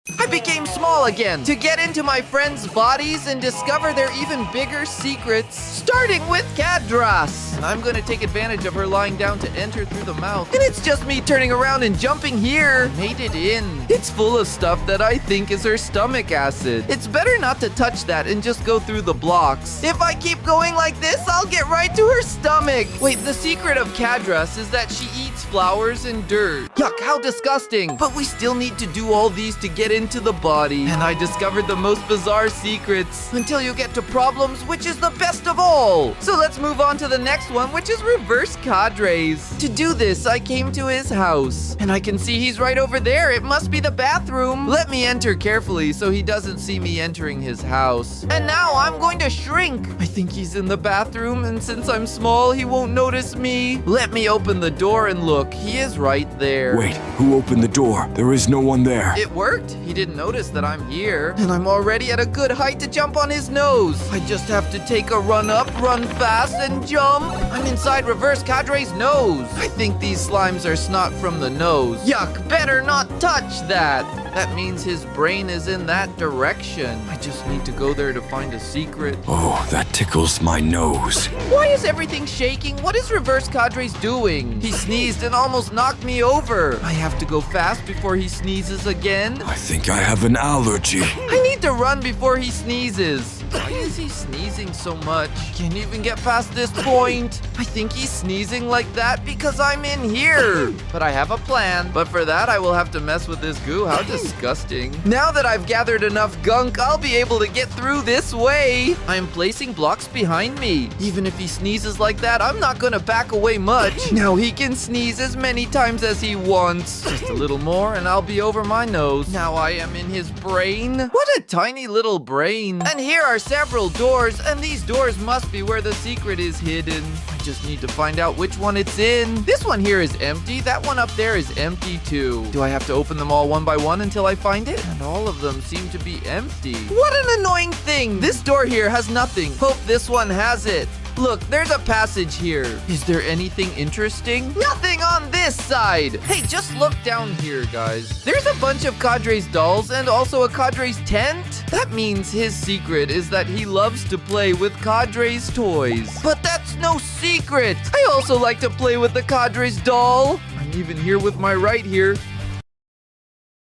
I became small again to get into my friends' bodies and discover their even bigger secrets, starting with Cadras. And I'm going to take advantage of her lying down to enter through the mouth. And it's just me turning around and jumping here. Made it in. It's full of stuff that I think is her stomach acid. It's better not to touch that and just go through the blocks. If I keep going like this, I'll get right to her stomach. Wait, the secret of Cadras is that she eats flowers and dirt. Yuck, how disgusting. But we still need to do all these to get into the body. And I discovered the most bizarre secrets until you get to problems, which is the best of all. So let's move on to the next one, which is reverse Cadras. To do this, I came to his house and I can see he's right over there. It must be the bathroom. Let me enter carefully so he doesn't see me entering his house. And now I'm going to shrink. I think he's in the bathroom, and since I'm small, he won't notice me. Let me open the door and look. He is right there. Wait, who opened the door? There is no one there. It worked. He didn't notice that I'm here. And I'm already at a good height to jump on his nose. I just have to take a run up, run fast, and jump. I'm inside reverse Cadras' nose. I think these slimes are snot from the nose. Yuck, better not touch that. That means his brain is in that direction. I just need to go there to find a secret. Oh, that tickles my nose. Why is everything shaking? What is reverse Cadras doing? He sneezed and almost knocked me over. I have to go fast before he sneezes again. I think I have an allergy. I need to run before he sneezes. Why is he sneezing so much? I can't even get past this point. I think he's sneezing like that because I'm in here. But I have a plan. But for that, I will have to mess with this goo. How disgusting. Now that I've gathered enough gunk, I'll be able to get through this way. I'm placing blocks behind me. Even if he sneezes like that, I'm not gonna back away much. Now he can sneeze as many times as he wants. Just a little more and I'll be over my nose. Now I am in his brain. What a tiny little brain. And here are several doors, and these doors must be where the secret is hidden. I just need to find out which one it's in. This one here is empty. That one up there is empty too. Do I have to open them all one by one until I find it? And all of them seem to be empty. What an annoying thing. This door here has nothing. Hope this one has it. Look, there's a passage here. Is there anything interesting? Nothing on this side. Hey, just look down here, guys. There's a bunch of Cadras dolls and also a Cadras tent. That means his secret is that he loves to play with Cadras toys. But that's no secret. I also like to play with the Cadras doll. I'm even here with my right here.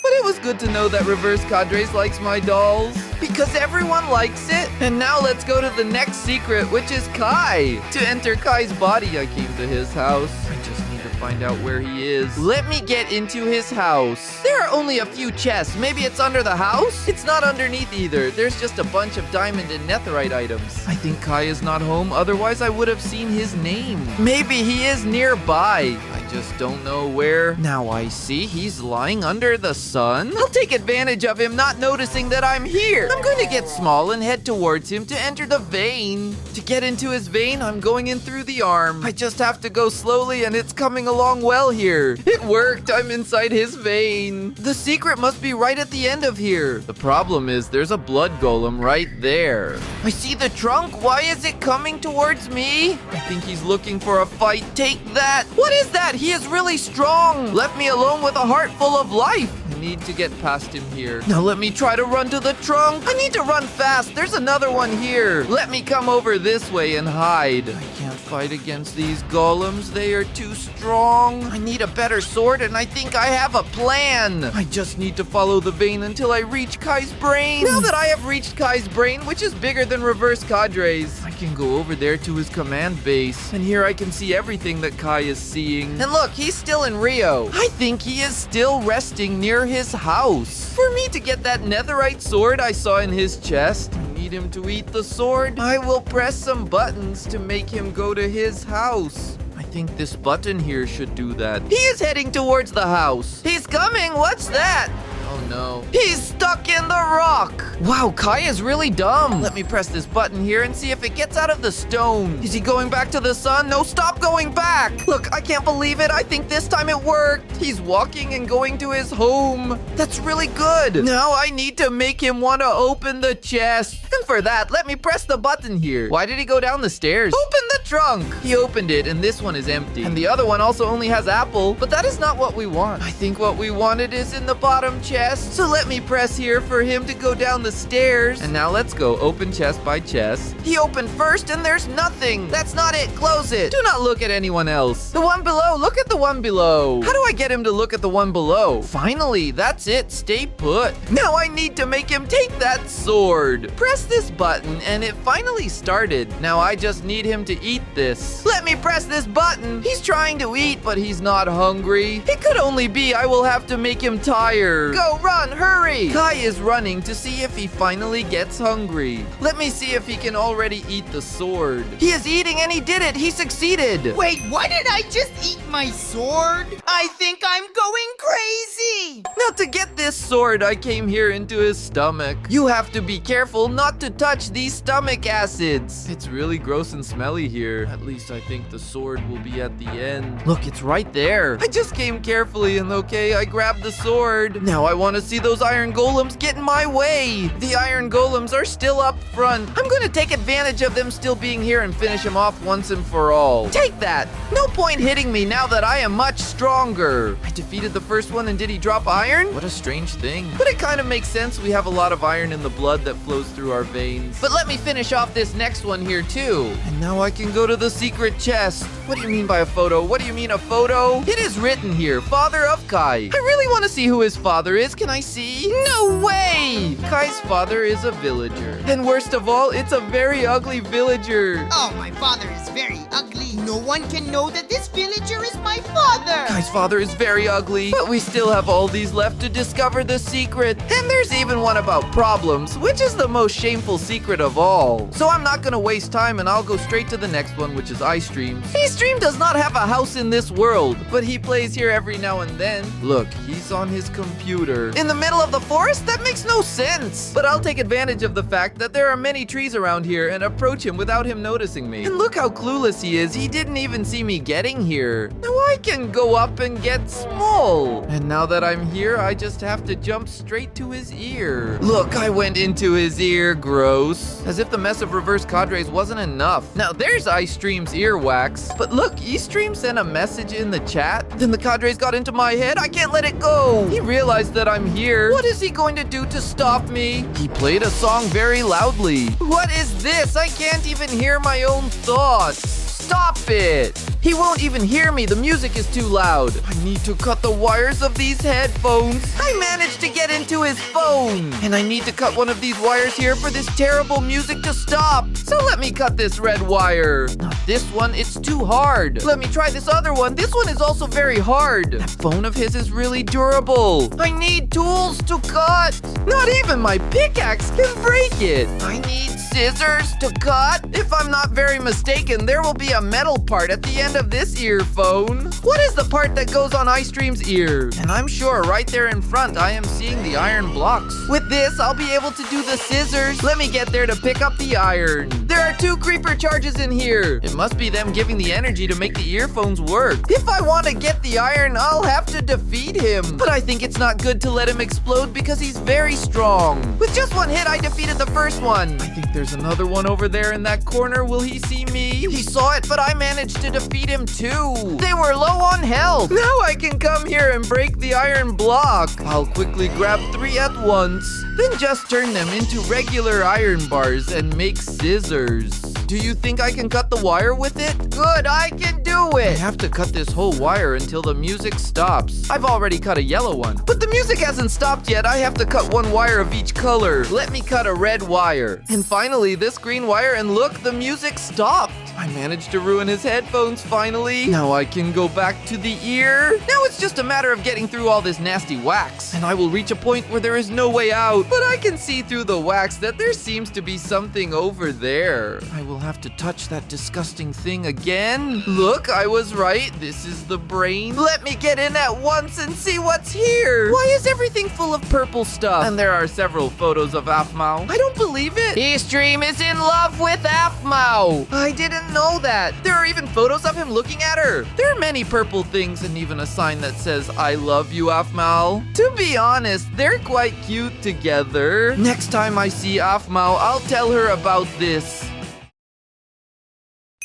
But it was good to know that Reverse Cadras likes my dolls, because everyone likes it. And now let's go to the next secret, which is Kai. To enter Kai's body, I came to his house. I just need to find out where he is. Let me get into his house. There are only a few chests. Maybe it's under the house? It's not underneath either. There's just a bunch of diamond and netherite items. I think Kai is not home, otherwise I would have seen his name. Maybe he is nearby. I just don't know where. Now I see he's lying under the sun. I'll take advantage of him not noticing that I'm here. I'm going to get small and head towards him to enter the vein. To get into his vein, I'm going in through the arm. I just have to go slowly and it's coming along well here. It worked. I'm inside his vein. The secret must be right at the end of here. The problem is there's a blood golem right there. I see the trunk. Why is it coming towards me? I think he's looking for a fight. Take that. What is that? He is really strong. Left me alone with a heart full of life. I need to get past him here. Now let me try to run to the trunk. I need to run fast. There's another one here. Let me come over this way and hide. I can't fight against these golems. They are too strong. I need a better sword, and I think I have a plan. I just need to follow the vein until I reach Kai's brain. Now that I have reached Kai's brain, which is bigger than Reverse Cadras, I can go over there to his command base. And here I can see everything that Kai is seeing. And look, he's still in Rio. I think he is still resting near his house. For me to get that netherite sword I saw in his chest, I need him to eat the sword. I will press some buttons to make him go to his house. I think this button here should do that. He is heading towards the house. He's coming. What's that? Oh no. He's stuck in the rock. Wow, Kai is really dumb. Let me press this button here and see if it gets out of the stone. Is he going back to the sun? No, stop going back. Look, I can't believe it. I think this time it worked. He's walking and going to his home. That's really good. Now I need to make him want to open the chest. And for that, let me press the button here. Why did he go down the stairs? Open the trunk. He opened it and this one is empty. And the other one also only has apple, but that is not what we want. I think what we wanted is in the bottom chest. So let me press here for him to go down the stairs. And now let's go open chest by chest. He opened first and there's nothing. That's not it. Close it. Do not look at anyone else. The one below. Look at the one below. How do I get him to look at the one below? Finally, that's it. Stay put. Now I need to make him take that sword. Press this button and it finally started. Now I just need him to eat this. Let me press this button. He's trying to eat, but he's not hungry. It could only be I will have to make him tired. Go, run, hurry. Kai is running to see if he finally gets hungry. Let me see if he can already eat the sword. He is eating and he did it. He succeeded. Wait, why did I just eat my sword? I think I'm going crazy. Now to get this sword, I came here into his stomach. You have to be careful not to touch these stomach acids. It's really gross and smelly here. At least I think the sword will be at the end. Look, it's right there. I just came carefully and okay, I grabbed the sword. Now I want to see those iron golems get in my way. The iron golems are still up front. I'm going to take advantage of them still being here and finish him off once and for all. Take that. No point hitting me now that I am much stronger. I defeated the first one and did he drop iron? What a strange thing. But it kind of makes sense. We have a lot of iron in the blood that flows through our veins. But let me finish off this next one here too. And now I can go to the secret chest. What do you mean by a photo? What do you mean a photo? It is written here, father of Kai. I really want to see who his father is. Can I see? No way! Kai's father is a villager. And worst of all, it's a very ugly villager. Oh, my father is very ugly. No one can know that this villager is my father. Kai's father is very ugly, but we still have all these left to discover the secret. And there's even one about problems, which is the most shameful secret of all. So I'm not gonna waste time and I'll go straight to the next one, which is iStream. iStream does not have a house in this world, but he plays here every now and then. Look, he's on his computer. In the middle of the forest? That makes no sense. But I'll take advantage of the fact that there are many trees around here and approach him without him noticing me. And look how clueless he is. He didn't even see me getting here. Now I can go up and get small. And now that I'm here, I just have to jump straight to his ear. Look, I went into his ear. Gross. As if the mess of reverse Cadras wasn't enough. Now there's iStream's earwax. But look, eStream sent a message in the chat. Then the Cadras got into my head. I can't let it go. He realized that I'm here. What is he going to do to stop me? He played a song very loudly. What is this? I can't even hear my own thoughts. Stop it! He won't even hear me. The music is too loud. I need to cut the wires of these headphones. I managed to get into his phone. And I need to cut one of these wires here for this terrible music to stop. So let me cut this red wire. Not this one. It's too hard. Let me try this other one. This one is also very hard. That phone of his is really durable. I need tools to cut. Not even my pickaxe can break it. I need scissors to cut. If I'm not very mistaken, there will be a metal part at the end of this earphone. What is the part that goes on iStream's ear? And I'm sure right there in front I am seeing the iron blocks. With this, I'll be able to do the scissors. Let me get there to pick up the iron. There are 2 creeper charges in here. It must be them giving the energy to make the earphones work. If I want to get the iron, I'll have to defeat him. But I think it's not good to let him explode because he's very strong. With just one hit, I defeated the first one. I think there's another one over there in that corner. Will he see me? He saw it, but I managed to defeat him too. They were low on health. Now I can come here and break the iron block. I'll quickly grab 3 at once. Then just turn them into regular iron bars and make scissors. Do you think I can cut the wire with it? Good, I can do it. I have to cut this whole wire until the music stops. I've already cut a yellow one, but the music hasn't stopped yet. I have to cut 1 wire of each color. Let me cut a red wire. And finally, this green wire, and look, the music stopped. I'm managed to ruin his headphones finally. Now I can go back to the ear. Now it's just a matter of getting through all this nasty wax, and I will reach a point where there is no way out. But I can see through the wax that there seems to be something over there. I will have to touch that disgusting thing again. Look, I was right. This is the brain. Let me get in at once and see what's here. Why is everything full of purple stuff? And there are several photos of Athos. I don't believe it. Eastream is in love with Athos. I didn't know that. There are even photos of him looking at her. There are many purple things and even a sign that says, I love you, Athos. To be honest, they're quite cute together. Next time I see Athos, I'll tell her about this.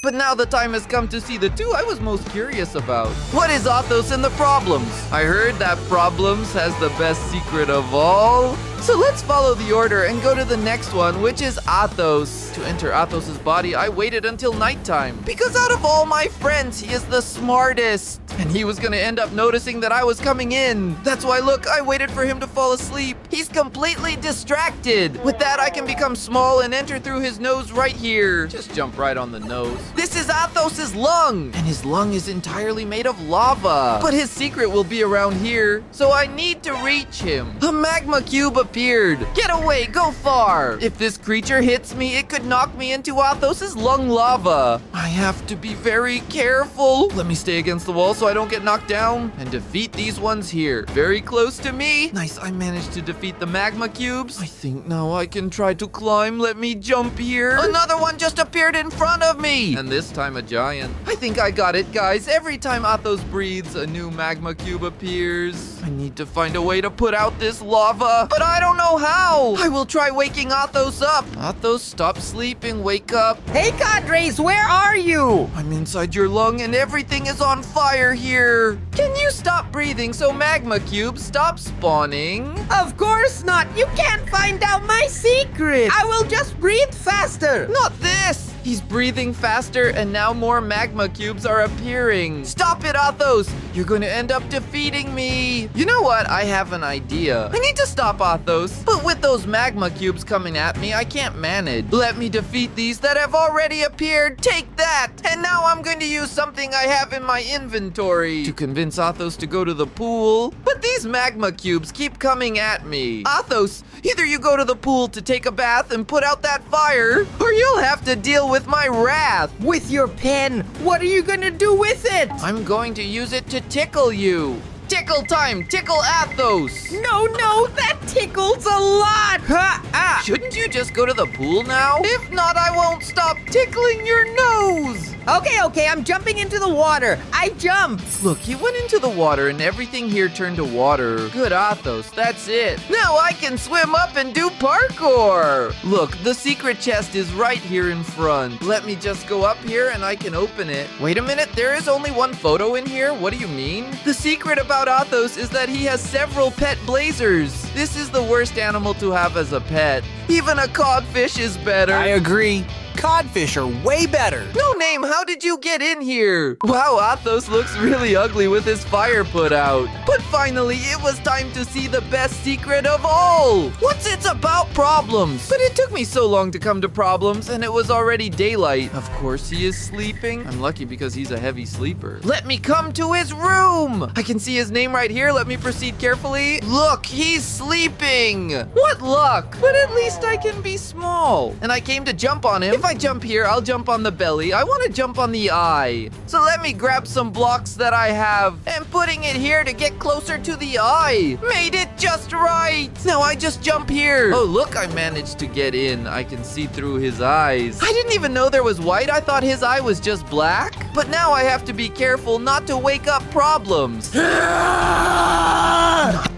But now the time has come to see the two I was most curious about. What is Athos and the Problems? I heard that Problems has the best secret of all. So let's follow the order and go to the next one, which is Athos. To enter Athos's body, I waited until nighttime. Because out of all my friends, he is the smartest. And he was gonna end up noticing that I was coming in. That's why, look, I waited for him to fall asleep. He's completely distracted. With that, I can become small and enter through his nose right here. Just jump right on the nose. This is Athos's lung. And his lung is entirely made of lava. But his secret will be around here. So I need to reach him. A magma cube appeared. Get away, go far. If this creature hits me, it could knock me into Athos's lung lava. I have to be very careful. Let me stay against the wall so I don't get knocked down and defeat these ones here. Very close to me. Nice, I managed to defeat the magma cubes. I think now I can try to climb. Let me jump here. Another one just appeared in front of me. And this time a giant. I think I got it, guys. Every time Athos breathes, a new magma cube appears. I need to find a way to put out this lava, but I don't know how. I will try waking Athos up. Athos, stop sleeping. Wake up. Hey, Cadras, where are you? I'm inside your lung and everything is on fire here. Can you stop breathing so magma cubes stop spawning? Of course not. You can't find out my secret. I will just breathe faster. Not this. He's breathing faster and now more magma cubes are appearing. Stop it, Athos. You're going to end up defeating me. You know what? I have an idea. I need to stop Athos, but with those magma cubes coming at me, I can't manage. Let me defeat these that have already appeared. Take that. And now I'm going to use something I have in my inventory to convince Athos to go to the pool. But these magma cubes keep coming at me. Athos, either you go to the pool to take a bath and put out that fire, or you'll have to deal with my wrath. With your pen, what are you gonna do with it? I'm going to use it to tickle you. Tickle time! Tickle Athos! No, that tickles a lot! Shouldn't you just go to the pool now? If not, I won't stop tickling your nose! Okay, I'm jumping into the water. I jumped. Look, he went into the water and everything here turned to water. Good, Athos, that's it. Now I can swim up and do parkour. Look, the secret chest is right here in front. Let me just go up here and I can open it. Wait a minute, there is only one photo in here? What do you mean? The secret about Athos is that he has several pet blazers. This is the worst animal to have as a pet. Even a codfish is better. I agree. Codfish are way better. No name, how did you get in here? Wow, Athos looks really ugly with his fire put out. But finally, it was time to see the best secret of all. What's it's about problems? But it took me so long to come to problems, and it was already daylight. Of course he is sleeping. I'm lucky because he's a heavy sleeper. Let me come to his room. I can see his name right here. Let me proceed carefully. Look, he's sleeping. What luck. But at least I can be small. And I came to jump on him. If I jump here, I'll jump on the belly. I want to jump on the eye. So let me grab some blocks that I have and putting it here to get closer to the eye. Made it just right. Now I just jump here. Oh, look, I managed to get in. I can see through his eyes. I didn't even know there was white. I thought his eye was just black. But now I have to be careful not to wake up problems. Not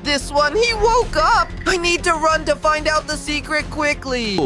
this one. He woke up. I need to run to find out the secret quickly.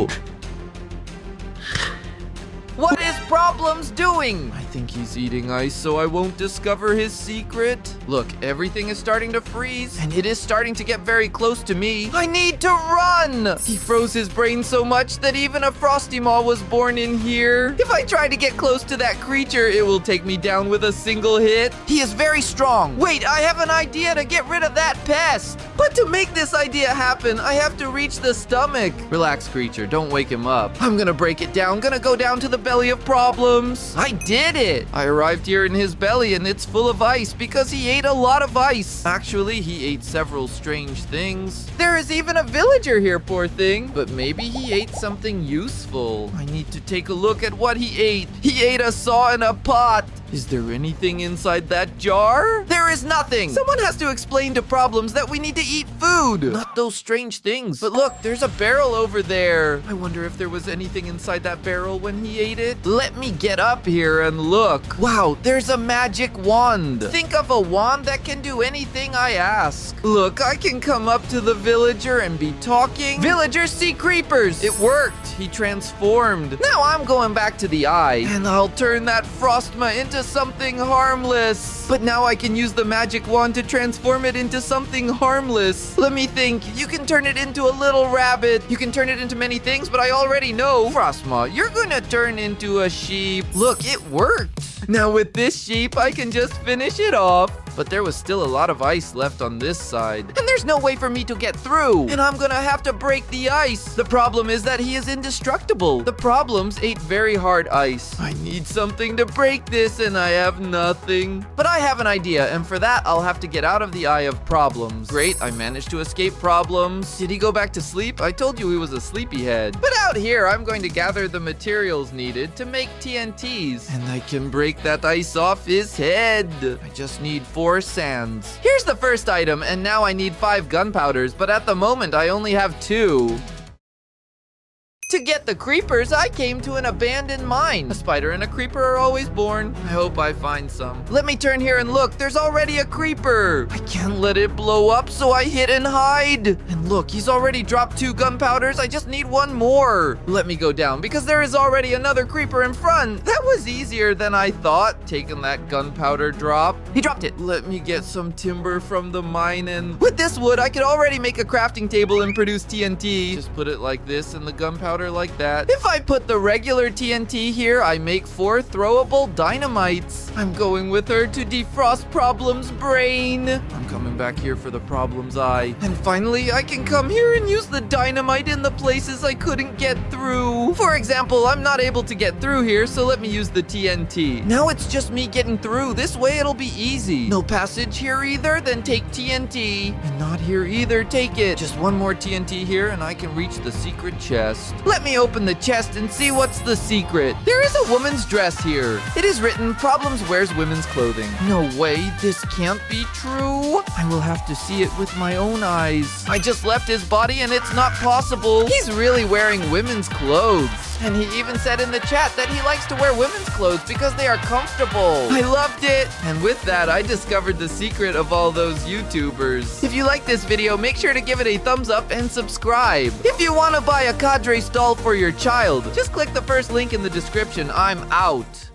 What is Problems doing? I think he's eating ice so I won't discover his secret. Look, everything is starting to freeze, and it is starting to get very close to me. I need to run! He froze his brain so much that even a Frosty Maw was born in here. If I try to get close to that creature, it will take me down with a single hit. He is very strong. Wait, I have an idea to get rid of that pest. But to make this idea happen, I have to reach the stomach. Relax, creature. Don't wake him up. I'm gonna break it down. Gonna go down to the belly of problems. I did it. I arrived here in his belly and it's full of ice because he ate a lot of ice. Actually, he ate several strange things. There is even a villager here, poor thing. But maybe he ate something useful. I need to take a look at what he ate. He ate a saw in a pot. Is there anything inside that jar? There is nothing. Someone has to explain to problems that we need to eat food, not those strange things. But look, there's a barrel over there. I wonder if there was anything inside that barrel when he ate it. Let me get up here and look. Wow, there's a magic wand. Think of a wand that can do anything I ask. Look, I can come up to the villager and be talking. Villagers see creepers. It worked. He transformed. Now I'm going back to the eye, and I'll turn that Frostma into something harmless. But now I can use the magic wand to transform it into something harmless. Let me think. You can turn it into a little rabbit. You can turn it into many things, but I already know. Frostma, you're gonna turn into a sheep. Look, it worked. Now with this sheep, I can just finish it off. But there was still a lot of ice left on this side. And there's no way for me to get through. And I'm gonna have to break the ice. The problem is that he is indestructible. The problems ate very hard ice. I need something to break this and I have nothing. But I have an idea, and for that, I'll have to get out of the eye of problems. Great, I managed to escape problems. Did he go back to sleep? I told you he was a sleepyhead. But out here, I'm going to gather the materials needed to make TNTs. And I can break that ice off his head. I just need 4 sands. Here's the first item, and now I need 5 gunpowders, but at the moment I only have 2. To get the creepers, I came to an abandoned mine. A spider and a creeper are always born. I hope I find some. Let me turn here and look. There's already a creeper. I can't let it blow up, so I hid and hide. And look, he's already dropped 2 gunpowders. I just need 1 more. Let me go down because there is already another creeper in front. That was easier than I thought, taking that gunpowder drop. He dropped it. Let me get some timber from the mine, and with this wood, I could already make a crafting table and produce TNT. Just put it like this and the gunpowder like that. If I put the regular TNT here, I make 4 throwable dynamites. I'm going with her to defrost Problem's brain. I'm coming back here for the Problem's eye. And finally, I can come here and use the dynamite in the places I couldn't get through. For example, I'm not able to get through here, so let me use the TNT. Now it's just me getting through. This way it'll be easy. No passage here either, then take TNT. And not here either, take it. Just 1 more TNT here and I can reach the secret chest. Let me open the chest and see what's the secret. There is a woman's dress here. It is written, Problems wears women's clothing. No way, this can't be true. I will have to see it with my own eyes. I just left his body and it's not possible. He's really wearing women's clothes. And he even said in the chat that he likes to wear women's clothes because they are comfortable. I loved it. And with that, I discovered the secret of all those YouTubers. If you like this video, make sure to give it a thumbs up and subscribe. If you want to buy a Cadras doll for your child, just click the first link in the description. I'm out.